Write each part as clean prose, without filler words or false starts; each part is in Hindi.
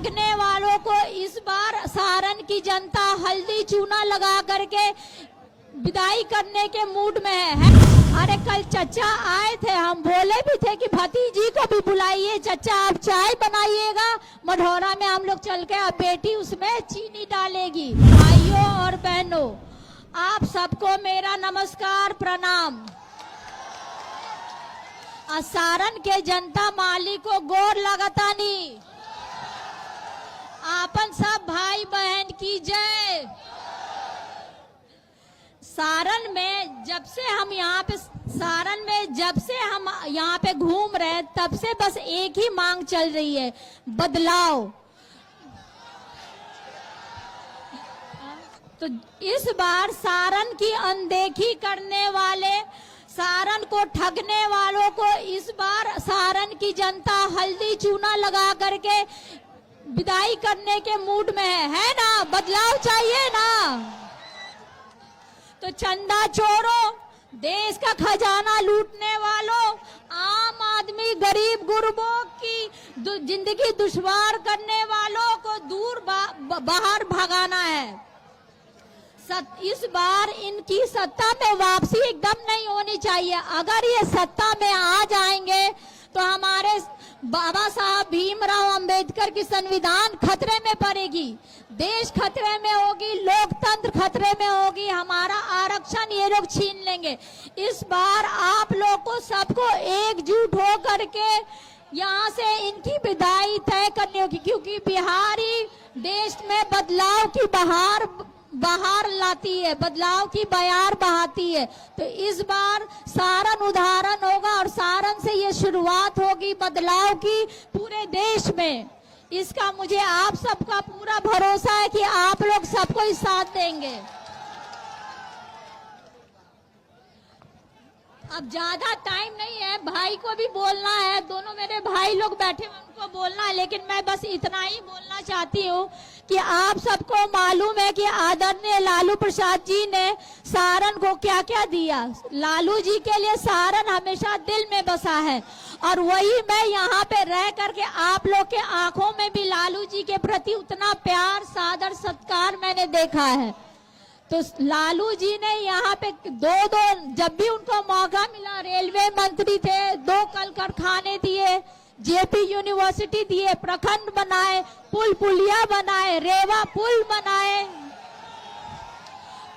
ठगने वालों को इस बार सारण की जनता हल्दी चूना लगा करके विदाई करने के मूड में है। अरे कल चचा आए थे, हम बोले भी थे कि भतीजी को भी बुलाइए, चचा आप चाय बनाइएगा मढ़ौरा में, हम लोग चल के, अब बेटी उसमें चीनी डालेगी। भाइयों और बहनों, आप सबको मेरा नमस्कार प्रणाम। सारण के जनता माली को गोर लगतानी, आपन सब भाई बहन की जय। सारण में जब से हम यहाँ पे घूम रहे हैं, तब से बस एक ही मांग चल रही है, बदलाव। तो इस बार सारण की अनदेखी करने वाले, सारण को ठगने वालों को इस बार सारण की जनता हल्दी चूना लगा करके विदाई करने के मूड में है ना? बदलाव चाहिए ना? तो चंदा चोरों, देश का खजाना लूटने वालों, आम आदमी गरीब गुरबों की जिंदगी दुश्वार करने वालों को दूर बाहर भगाना है। इस बार इनकी सत्ता में वापसी एकदम नहीं होनी चाहिए। अगर ये सत्ता में आ जाएंगे तो हमारे बाबा साहब भीमराव अंबेडकर की संविधान खतरे में पड़ेगी, देश खतरे में होगी, लोकतंत्र खतरे में होगी, हमारा आरक्षण ये लोग छीन लेंगे। इस बार आप लोग को सबको एकजुट हो करके यहाँ से इनकी विदाई तय करनी होगी, क्योंकि बिहारी देश में बदलाव की बहार लाती है, बदलाव की बयार बहाती है। तो इस बार सारण उदाहरण होगा और सारण से ये शुरुआत होगी बदलाव की पूरे देश में। इसका मुझे आप सबका पूरा भरोसा है कि आप लोग सबको ही साथ देंगे। अब ज्यादा टाइम नहीं है, भाई को भी बोलना है, दोनों मेरे भाई लोग बैठे हैं, उनको बोलना है, लेकिन मैं बस इतना ही बोलना चाहती हूँ कि आप सबको मालूम है कि आदरणीय लालू प्रसाद जी ने सारण को क्या क्या दिया। लालू जी के लिए सारण हमेशा दिल में बसा है, और वही मैं यहाँ पे रह करके आप लोग के आंखों में भी लालू जी के प्रति उतना प्यार, सादर, सत्कार मैंने देखा है। तो लालू जी ने यहाँ पे जब भी उनको मौका मिला, रेलवे मंत्री थे, 2 कल कारखाने दिए, जेपी यूनिवर्सिटी दिए, प्रखंड बनाए, पुलिया बनाए, रेवा पुल बनाए।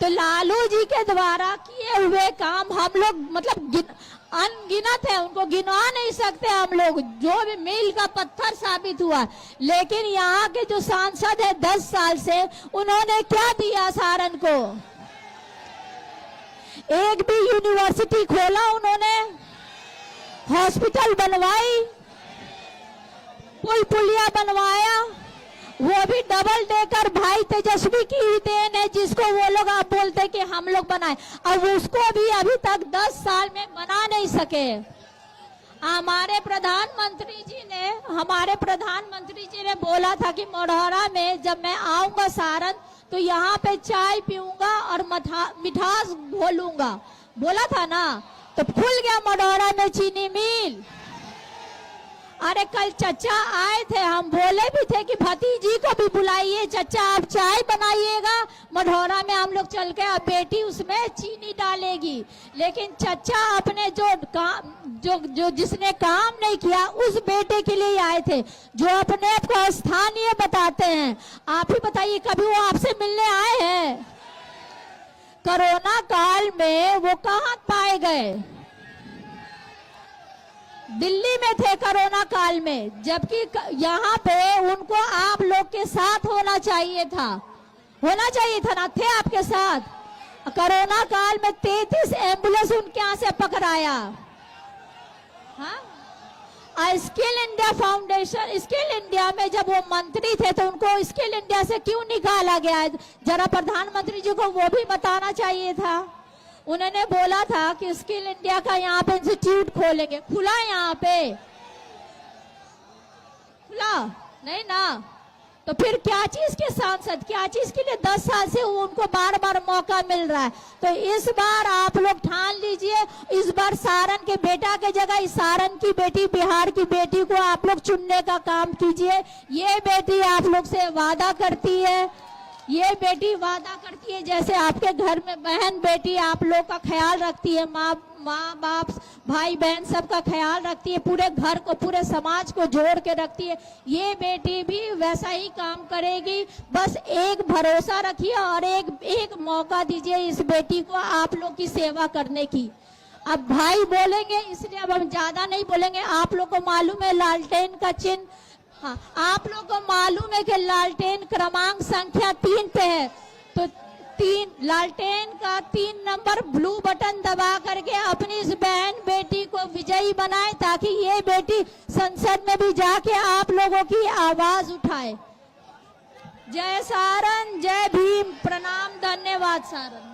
तो लालू जी के द्वारा किए हुए काम हम लोग मतलब अनगिनत है, उनको गिना नहीं सकते हम लोग, जो भी मील का पत्थर साबित हुआ। लेकिन यहाँ के जो सांसद है 10 साल से, उन्होंने क्या दिया सारण को? एक भी यूनिवर्सिटी खोला उन्होंने, हॉस्पिटल बनवाई, पुलिया बनवाया, वो भी डबल डेकर भाई तेजस्वी की ही देन है, जिसको वो लोग आप बोलते कि हम लोग बनाए, और उसको भी अभी तक 10 साल में बना नहीं सके। हमारे प्रधानमंत्री जी ने बोला था कि मढ़ौरा में जब मैं आऊंगा सारण, तो यहाँ पे चाय पीऊंगा और मिठास घोलूंगा, बोला था ना? तो खुल गया मढ़ौरा में चीनी मिल। अरे कल चचा आए थे, हम बोले भी थे कि भतीजी को भी बुलाइए, चचा आप चाय बनाइएगा मढ़ौरा में, हम लोग चल के, अब बेटी उसमें चीनी डालेगी। लेकिन चचा अपने जिसने काम नहीं किया उस बेटे के लिए आए थे, जो अपने आप को स्थानीय बताते हैं। आप ही बताइए, कभी वो आपसे मिलने आए हैं? कोरोना काल में वो कहाँ पाए गए? दिल्ली में थे कोरोना काल में, जबकि यहाँ पे उनको आप लोग के साथ होना चाहिए था ना? थे आपके साथ? कोरोना काल में 33 एम्बुलेंस उनके यहाँ से पकड़ाया। हाँ, skill India foundation, skill India में जब वो मंत्री थे तो उनको स्किल इंडिया से क्यों निकाला गया? जरा प्रधानमंत्री जी को वो भी बताना चाहिए था। उन्होंने बोला था कि स्किल इंडिया का यहाँ पे इंस्टीट्यूट खोलेंगे, खुला? यहाँ पे खुला नहीं ना? तो फिर क्या चीज के सांसद, क्या चीज के लिए 10 साल से उनको बार बार मौका मिल रहा है। तो इस बार आप लोग ठान लीजिए, इस बार सारण के बेटा के जगह इस सारण की बेटी, बिहार की बेटी को आप लोग चुनने का काम कीजिए। ये बेटी आप लोग से वादा करती है, ये बेटी वादा करती है जैसे आपके घर में बहन बेटी आप लोग का ख्याल रखती है, माँ बाप भाई बहन सबका ख्याल रखती है, पूरे घर को पूरे समाज को जोड़ के रखती है, ये बेटी भी वैसा ही काम करेगी। बस एक भरोसा रखिए और एक मौका दीजिए इस बेटी को आप लोग की सेवा करने की। अब भाई बोलेंगे इसलिए अब हम ज्यादा नहीं बोलेंगे। आप लोग को मालूम है लालटेन का चिन्ह, हाँ आप लोग को मालूम है कि लालटेन क्रमांक संख्या 3 पे है, तो 3 लालटेन का 3 नंबर ब्लू बटन दबा करके अपनी इस बहन बेटी को विजयी बनाए, ताकि ये बेटी संसद में भी जाके आप लोगों की आवाज उठाए। जय सारण, जय भीम, प्रणाम, धन्यवाद सारण।